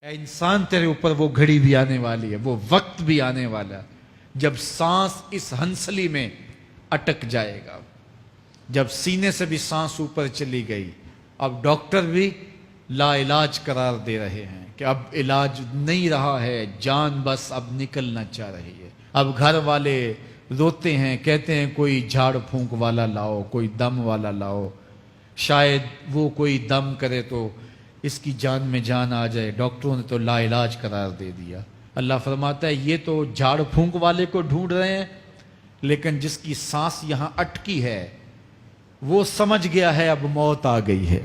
اے انسان تیرے اوپر وہ گھڑی بھی آنے والی ہے، وہ وقت بھی آنے والا ہے جب سانس اس ہنسلی میں اٹک جائے گا، جب سینے سے بھی سانس اوپر چلی گئی، اب ڈاکٹر بھی لا علاج قرار دے رہے ہیں کہ اب علاج نہیں رہا ہے، جان بس اب نکلنا چاہ رہی ہے۔ اب گھر والے روتے ہیں، کہتے ہیں کوئی جھاڑ پھونک والا لاؤ، کوئی دم والا لاؤ، شاید وہ کوئی دم کرے تو اس کی جان میں جان آ جائے۔ ڈاکٹروں نے تو لا علاج قرار دے دیا۔ اللہ فرماتا ہے یہ تو جھاڑ پھونک والے کو ڈھونڈ رہے ہیں، لیکن جس کی سانس یہاں اٹکی ہے وہ سمجھ گیا ہے اب موت آ گئی ہے،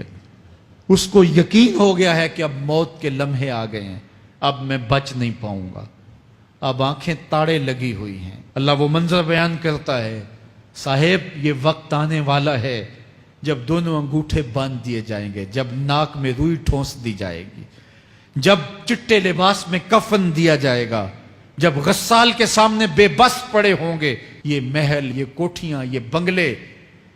اس کو یقین ہو گیا ہے کہ اب موت کے لمحے آ گئے ہیں، اب میں بچ نہیں پاؤں گا، اب آنکھیں تاڑے لگی ہوئی ہیں۔ اللہ وہ منظر بیان کرتا ہے، صاحب یہ وقت آنے والا ہے جب دونوں انگوٹھے باندھ دیے جائیں گے، جب ناک میں روئی ٹھونس دی جائے گی، جب چٹے لباس میں کفن دیا جائے گا، جب غسال کے سامنے بے بس پڑے ہوں گے۔ یہ محل، یہ کوٹھیاں، یہ بنگلے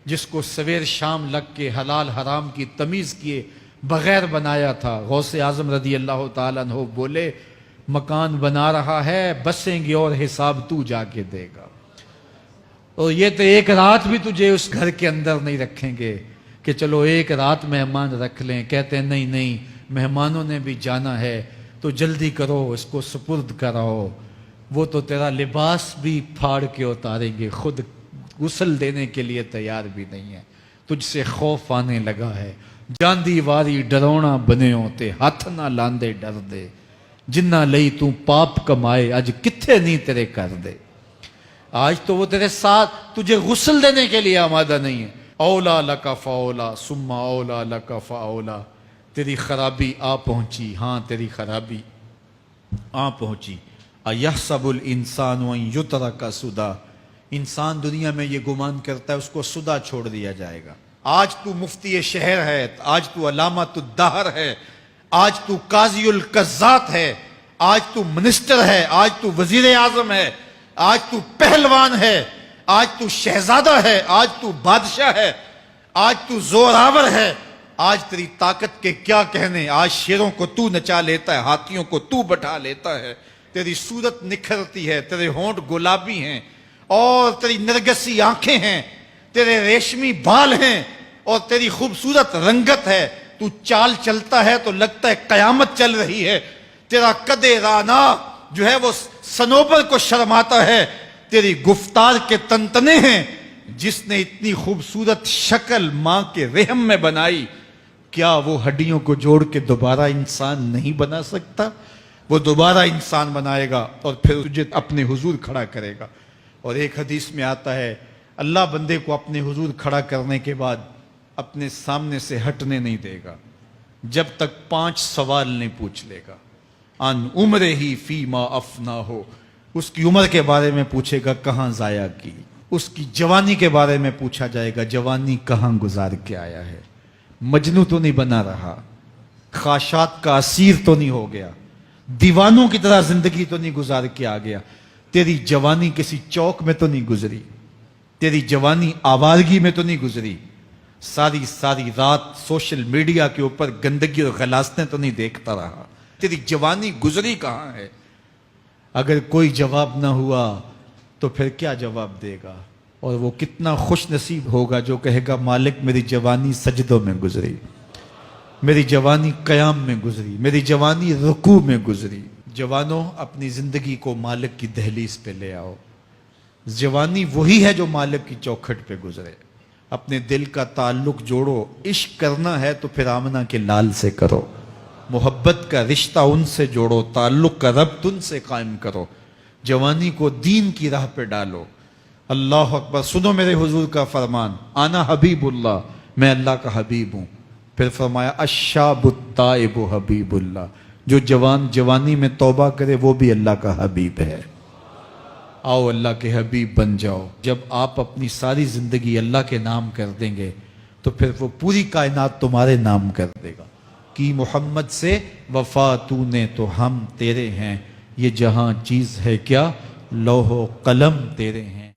جس کو سویر شام لگ کے حلال حرام کی تمیز کیے بغیر بنایا تھا، غوث اعظم رضی اللہ تعالیٰ عنہ بولے مکان بنا رہا ہے، بسیں گے اور حساب تو جا کے دے گا، اور یہ تو ایک رات بھی تجھے اس گھر کے اندر نہیں رکھیں گے کہ چلو ایک رات مہمان رکھ لیں۔ کہتے ہیں نہیں نہیں، مہمانوں نے بھی جانا ہے تو جلدی کرو، اس کو سپرد کراؤ، وہ تو تیرا لباس بھی پھاڑ کے اتاریں گے، خود غسل دینے کے لیے تیار بھی نہیں ہے، تجھ سے خوف آنے لگا ہے۔ جاندی واری ڈرونا بنے ہوتے، ہاتھ نہ لاندے ڈر دے، جنہ لئی تو پاپ کمائے اج کتھے نہیں تیرے کر دے۔ آج تو وہ تیرے ساتھ تجھے غسل دینے کے لیے آمادہ نہیں ہے۔ اولا لکا فاولا ثم اولا لکا فاولا، تیری خرابی آ پہنچی، ہاں تیری خرابی آ پہنچی۔ ایحسب الانسان ان یترک سدی، انسان دنیا میں یہ گمان کرتا ہے اس کو سدا چھوڑ دیا جائے گا۔ آج تو مفتی شہر ہے، آج تو علامۃ الدہر ہے، آج تو قاضی القضات ہے، آج تو منسٹر ہے، آج تو وزیر اعظم ہے، آج تو پہلوان ہے، آج تو شہزادہ ہے، آج تو بادشاہ ہے، آج تو زوراور ہے، آج تیری طاقت کے کیا کہنے، آج شیروں کو تو نچا لیتا ہے، ہاتھیوں کو تو بٹھا لیتا ہے، تیری صورت نکھرتی ہے، تیرے ہونٹ گلابی ہیں اور تیری نرگسی آنکھیں ہیں، تیرے ریشمی بال ہیں اور تیری خوبصورت رنگت ہے، تو چال چلتا ہے تو لگتا ہے قیامت چل رہی ہے، تیرا قد رانا جو ہے وہ صنوبر کو شرماتا ہے، تیری گفتار کے تنتنے ہیں۔ جس نے اتنی خوبصورت شکل ماں کے رحم میں بنائی، کیا وہ ہڈیوں کو جوڑ کے دوبارہ انسان نہیں بنا سکتا؟ وہ دوبارہ انسان بنائے گا اور پھر تجھے اپنے حضور کھڑا کرے گا۔ اور ایک حدیث میں آتا ہے اللہ بندے کو اپنے حضور کھڑا کرنے کے بعد اپنے سامنے سے ہٹنے نہیں دے گا جب تک 5 سوال نہیں پوچھ لے گا۔ ان عمرہ ہی فیما افنا ہو، اس کی عمر کے بارے میں پوچھے گا کہاں ضائع کی، اس کی جوانی کے بارے میں پوچھا جائے گا جوانی کہاں گزار کے آیا ہے، مجنوں تو نہیں بنا رہا، خواہشات کا اسیر تو نہیں ہو گیا، دیوانوں کی طرح زندگی تو نہیں گزار کے آ گیا، تیری جوانی کسی چوک میں تو نہیں گزری، تیری جوانی آوارگی میں تو نہیں گزری، ساری ساری رات سوشل میڈیا کے اوپر گندگی اور غلاظتیں تو نہیں دیکھتا رہا، تیری جوانی گزری کہاں ہے؟ اگر کوئی جواب نہ ہوا تو پھر کیا جواب دے گا؟ اور وہ کتنا خوش نصیب ہوگا جو کہے گا مالک میری جوانی سجدوں میں گزری، میری جوانی قیام میں گزری، میری جوانی رکوع میں گزری۔ جوانوں اپنی زندگی کو مالک کی دہلیز پہ لے آؤ، جوانی وہی ہے جو مالک کی چوکھٹ پہ گزرے۔ اپنے دل کا تعلق جوڑو، عشق کرنا ہے تو پھر آمنہ کے لال سے کرو، محبت کا رشتہ ان سے جوڑو، تعلق کا ربط ان سے قائم کرو، جوانی کو دین کی راہ پہ ڈالو۔ اللہ اکبر، سنو میرے حضور کا فرمان، آنا حبیب اللہ، میں اللہ کا حبیب ہوں۔ پھر فرمایا الشاب التائب حبیب اللہ، جو جوان جوانی میں توبہ کرے وہ بھی اللہ کا حبیب ہے۔ آؤ اللہ کے حبیب بن جاؤ۔ جب آپ اپنی ساری زندگی اللہ کے نام کر دیں گے تو پھر وہ پوری کائنات تمہارے نام کر دے گا۔ کی محمد سے وفا تو نے تو ہم تیرے ہیں، یہ جہاں چیز ہے کیا لوح و قلم تیرے ہیں۔